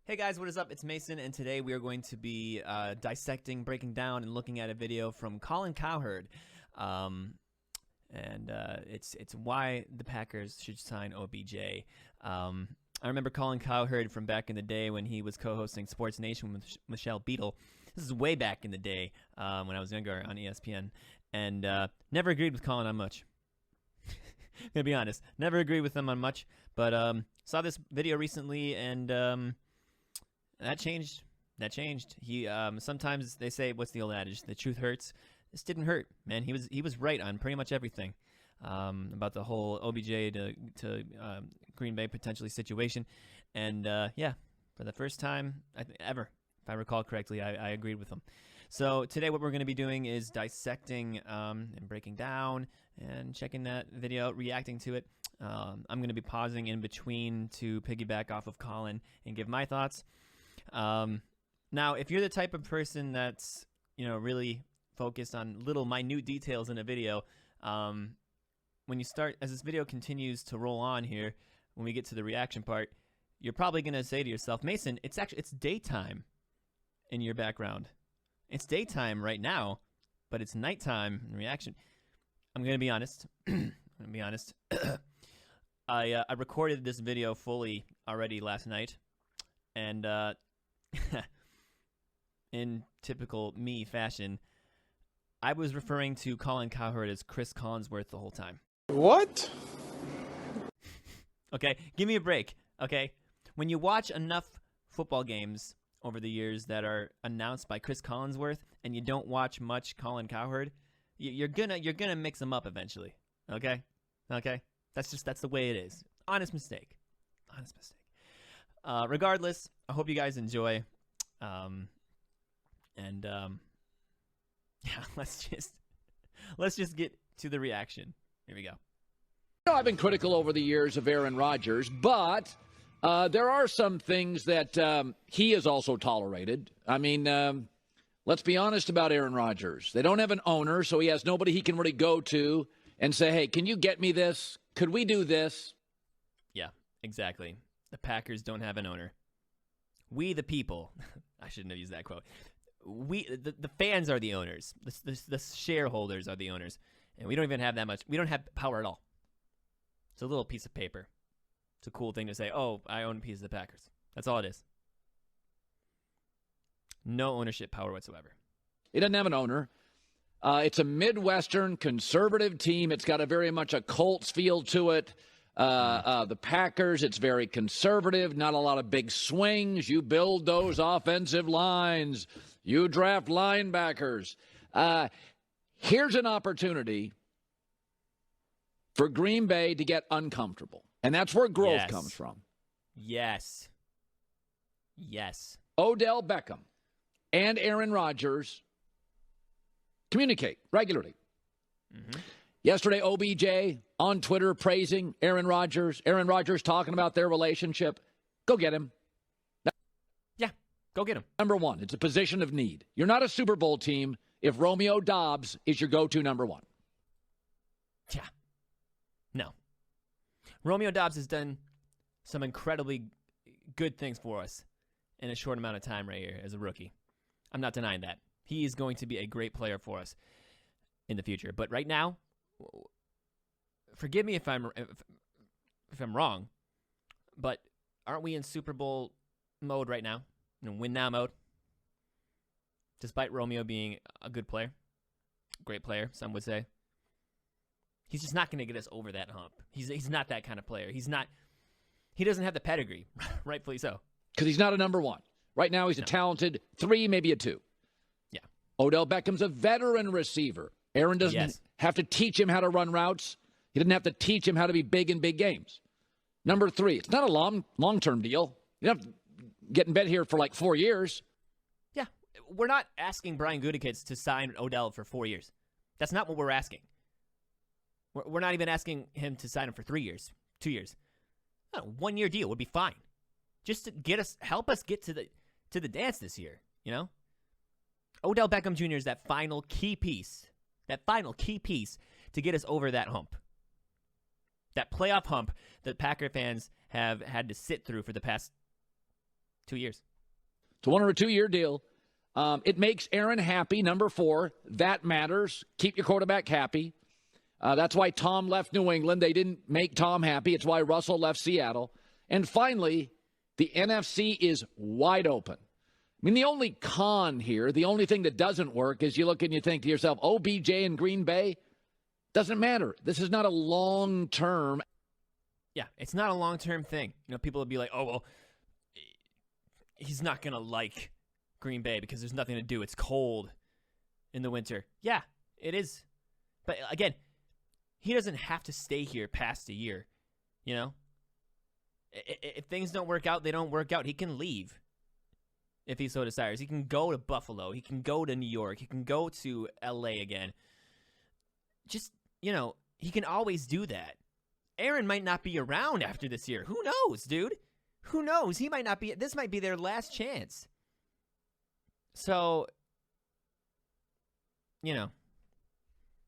Hey guys, what is up? It's Mason, and today we are going to be dissecting, breaking down, and looking at a video from Colin Cowherd. It's why the Packers should sign OBJ. I remember Colin Cowherd from back in the day when he was co-hosting Sports Nation with Michelle Beadle. This is way back in the day when I was younger on ESPN, and never agreed with Colin on much. I'm gonna be honest, never agreed with him on much, but saw this video recently, and that changed. He sometimes they say, what's the old adage? The truth hurts. This didn't hurt, man. He was right on pretty much everything about the whole OBJ to Green Bay potentially situation, and yeah, for the first time ever, if I recall correctly, I agreed with him. So today what we're going to be doing is dissecting and breaking down and checking that video out, reacting to it. I'm going to be pausing in between to piggyback off of Colin and give my thoughts. Now, if you're the type of person that's, really focused on little minute details in a video, when you start, as this video continues to roll on here, when we get to the reaction part, you're probably going to say to yourself, Mason, it's daytime in your background. It's daytime right now, but it's nighttime in reaction. I'm going to be honest. I recorded this video fully already last night, and in typical me fashion, I was referring to Colin Cowherd as Chris Collinsworth the whole time. What? Okay, give me a break, okay? When you watch enough football games over the years that are announced by Chris Collinsworth and you don't watch much Colin Cowherd, you're gonna mix them up eventually, okay? Okay? That's the way it is. Honest mistake. Regardless, I hope you guys enjoy. Yeah, let's just get to the reaction. Here we go. I've been critical over the years of Aaron Rodgers, but there are some things that he has also tolerated. I mean, let's be honest about Aaron Rodgers. They don't have an owner, so he has nobody he can really go to and say, hey, can you get me this? Could we do this? Yeah, exactly. The Packers don't have an owner. We, the people, I shouldn't have used that quote. The fans are the owners. The shareholders are the owners. And we don't even have that much. We don't have power at all. It's a little piece of paper. It's a cool thing to say, oh, I own a piece of the Packers. That's all it is. No ownership power whatsoever. He doesn't have an owner. It's a Midwestern conservative team. It's got a very much a Colts feel to it. The Packers, it's very conservative, not a lot of big swings. You build those offensive lines. You draft linebackers. Here's an opportunity for Green Bay to get uncomfortable. And that's where growth comes from. Yes. Odell Beckham and Aaron Rodgers communicate regularly. Mm-hmm. Yesterday, OBJ on Twitter praising Aaron Rodgers. Aaron Rodgers talking about their relationship. Go get him. Yeah, go get him. Number one, it's a position of need. You're not a Super Bowl team if Romeo Doubs is your go-to number one. Yeah. No. Romeo Doubs has done some incredibly good things for us in a short amount of time right here as a rookie. I'm not denying that. He is going to be a great player for us in the future. But right now, forgive me if I'm wrong, but aren't we in Super Bowl mode right now? Win now mode? Despite Romeo being a good player, great player, some would say. He's just not going to get us over that hump. He's not that kind of player. He doesn't have the pedigree, rightfully so. Because he's not a number one. Right now he's a talented 3, maybe a 2. Yeah. Odell Beckham's a veteran receiver. Aaron doesn't have to teach him how to run routes. He doesn't have to teach him how to be big in big games. Number 3, it's not a long-term deal. You don't have to get in bed here for like 4 years. Yeah. We're not asking Brian Gutekunst to sign Odell for 4 years. That's not what we're asking. We're not even asking him to sign him for 3 years, 2 years. A 1-year deal would be fine. Just to help us get to the dance this year, Odell Beckham Jr. is that final key piece to get us over that hump. That playoff hump that Packer fans have had to sit through for the past 2 years. It's a 1 or a 2 year deal. It makes Aaron happy, number 4. That matters. Keep your quarterback happy. That's why Tom left New England. They didn't make Tom happy. It's why Russell left Seattle. And finally, the NFC is wide open. I mean, the only con here, the only thing that doesn't work is you look and you think to yourself, OBJ in Green Bay, doesn't matter. This is not a long-term. Yeah, it's not a long-term thing. You know, people will be like, oh, well, he's not going to like Green Bay because there's nothing to do. It's cold in the winter. Yeah, it is. But again, he doesn't have to stay here past a year, you know? If things don't work out, they don't work out. He can leave if he so desires. He can go to Buffalo. He can go to New York. He can go to L.A. again. Just, you know, he can always do that. Aaron might not be around after this year. Who knows, dude? Who knows? He might not be. This might be their last chance. So, you know,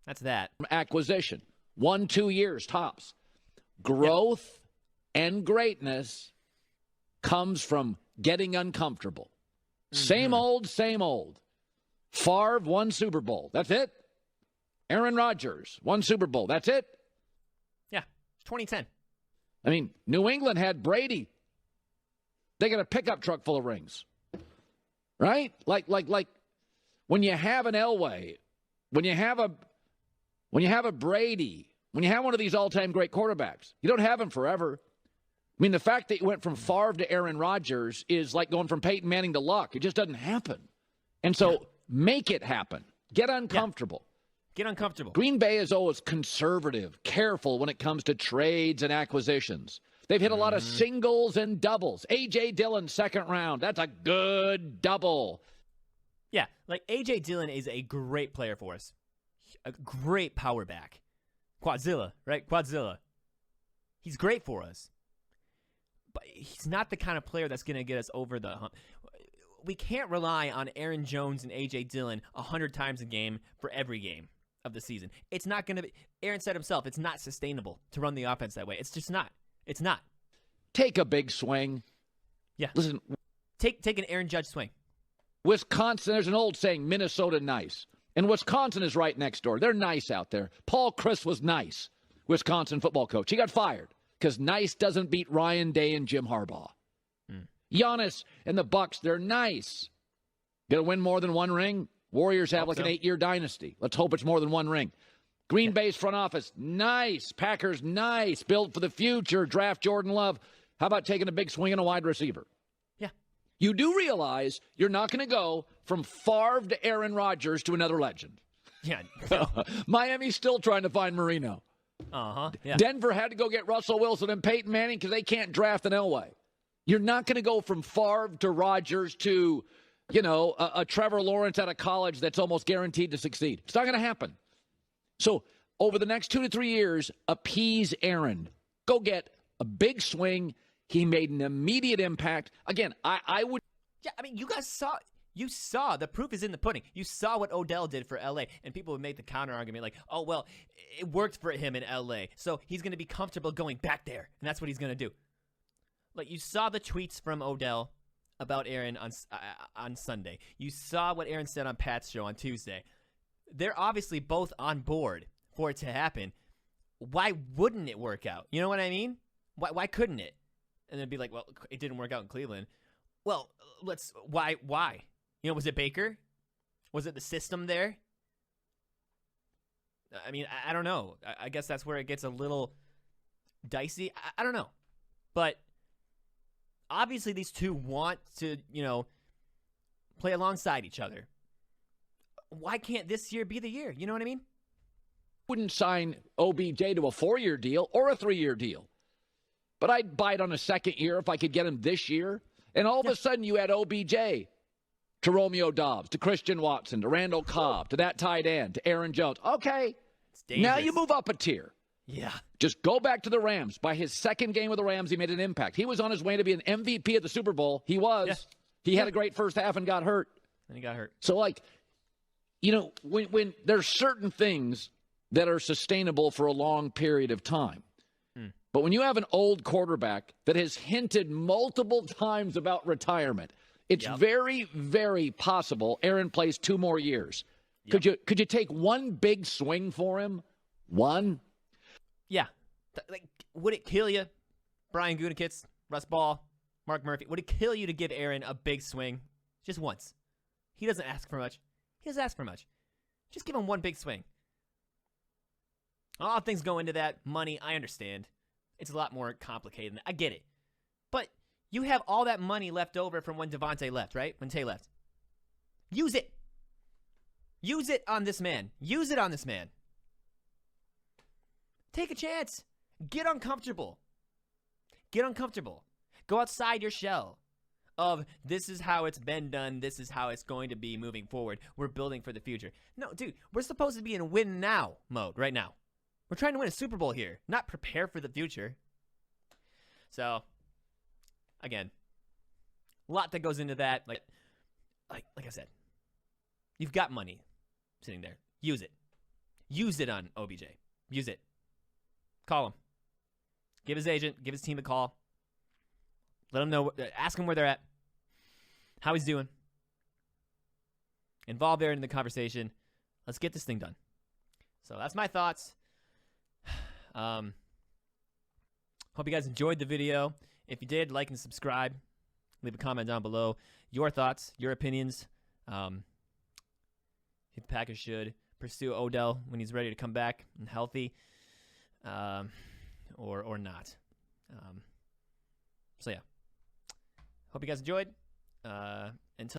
that's that. Acquisition. 1-2 years tops. Growth and greatness comes from getting uncomfortable. Same old, same old. Favre won Super Bowl. That's it. Aaron Rodgers won Super Bowl. That's it. Yeah, 2010. I mean, New England had Brady. They got a pickup truck full of rings. Right? Like when you have an Elway, when you have a Brady, when you have one of these all-time great quarterbacks, you don't have him forever. I mean, the fact that you went from Favre to Aaron Rodgers is like going from Peyton Manning to Luck. It just doesn't happen. And so make it happen. Get uncomfortable. Get uncomfortable. Green Bay is always conservative, careful when it comes to trades and acquisitions. They've hit a lot of singles and doubles. A.J. Dillon, second round. That's a good double. Yeah, like A.J. Dillon is a great player for us. A great power back. Quadzilla, right? Quadzilla. He's great for us. But he's not the kind of player that's going to get us over the hump. We can't rely on Aaron Jones and A.J. Dillon 100 times a game for every game of the season. It's not going to be. Aaron said himself, it's not sustainable to run the offense that way. It's just not. It's not. Take a big swing. Yeah. Listen. Take an Aaron Judge swing. Wisconsin, there's an old saying, Minnesota nice. And Wisconsin is right next door. They're nice out there. Paul Chryst was nice, Wisconsin football coach. He got fired because nice doesn't beat Ryan Day and Jim Harbaugh. Giannis and the Bucks, they're nice. Going to win more than one ring? Warriors have an 8-year dynasty. Let's hope it's more than one ring. Green Bay's front office, nice. Packers, nice. Build for the future. Draft Jordan Love. How about taking a big swing on a wide receiver? Yeah. You do realize you're not going to go from Favre to Aaron Rodgers to another legend. Yeah. Miami's still trying to find Marino. Yeah. Denver had to go get Russell Wilson and Peyton Manning because they can't draft an Elway. You're not going to go from Favre to Rodgers to, a Trevor Lawrence out of college that's almost guaranteed to succeed. It's not going to happen. So over the next 2 to 3 years, appease Aaron. Go get a big swing. He made an immediate impact. Again, I would. Yeah, I mean, you guys saw the proof is in the pudding. You saw what Odell did for L.A., and people would make the counter argument like, oh, well, it worked for him in L.A., so he's going to be comfortable going back there, and that's what he's going to do. Like, you saw the tweets from Odell about Aaron on Sunday. You saw what Aaron said on Pat's show on Tuesday. They're obviously both on board for it to happen. Why wouldn't it work out? You know what I mean? Why couldn't it? And then be like, well, it didn't work out in Cleveland. Well, why? Was it Baker? Was it the system there? I mean, I don't know. I guess that's where it gets a little dicey. I don't know. But obviously these two want to, play alongside each other. Why can't this year be the year? You know what I mean? Wouldn't sign OBJ to a 4-year deal or a 3-year deal. But I'd bite on a second year if I could get him this year. And all of a sudden you add OBJ to Romeo Doubs, to Christian Watson, to Randall Cobb, to that tight end, to Aaron Jones. Okay, now you move up a tier. Yeah. Just go back to the Rams. By his second game with the Rams, he made an impact. He was on his way to be an MVP of the Super Bowl. He was. Yeah. He had a great first half and got hurt. And he got hurt. So, when there's certain things that are sustainable for a long period of time, But when you have an old quarterback that has hinted multiple times about retirement, it's very, very possible Aaron plays 2 more years. Yep. Could you take one big swing for him? One? Yeah. Like, would it kill you? Brian Gutekunst, Russ Ball, Mark Murphy. Would it kill you to give Aaron a big swing? Just once. He doesn't ask for much. He doesn't ask for much. Just give him one big swing. A lot of things go into that. Money, I understand. It's a lot more complicated than that. I get it. But you have all that money left over from when Devontae left, right? When Tay left. Use it. Use it on this man. Use it on this man. Take a chance. Get uncomfortable. Get uncomfortable. Go outside your shell of this is how it's been done. This is how it's going to be moving forward. We're building for the future. No, dude, we're supposed to be in win now mode right now. We're trying to win a Super Bowl here, not prepare for the future. So, again, a lot that goes into that. Like I said, you've got money sitting there. Use it. Use it on OBJ. Use it. Call him. Give his agent, give his team a call. Let him know. Ask him where they're at. How he's doing. Involve Aaron in the conversation. Let's get this thing done. So that's my thoughts. Hope you guys enjoyed the video. If you did, like and subscribe. Leave a comment down below. Your thoughts, your opinions. If the Packers should pursue Odell when he's ready to come back and healthy, or not. So yeah. Hope you guys enjoyed. Until